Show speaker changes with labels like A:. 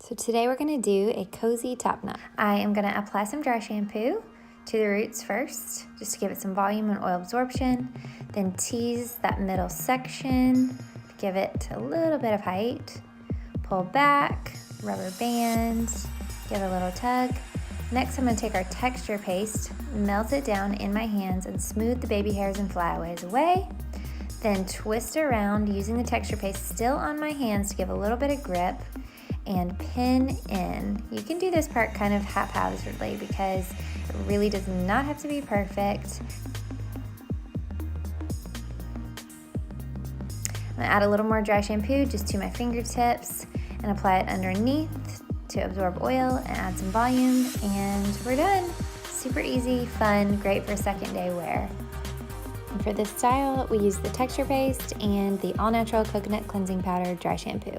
A: So today we're going to do a cozy top knot. I am going to apply some dry shampoo to the roots first, just to give it some volume and oil absorption. Then tease that middle section to give it a little bit of height. Pull back, rubber band, give it a little tug. Next, I'm going to take our texture paste, melt it down in my hands, and smooth the baby hairs and flyaways away. Then twist around using the texture paste still on my hands to give a little bit of grip, and pin in. You can do this part kind of haphazardly because it really does not have to be perfect. I'm gonna add a little more dry shampoo just to my fingertips and apply it underneath to absorb oil and add some volume, and we're done. Super easy, fun, great for second day wear. And for this style, we use the texture paste and the all natural coconut cleansing powder dry shampoo.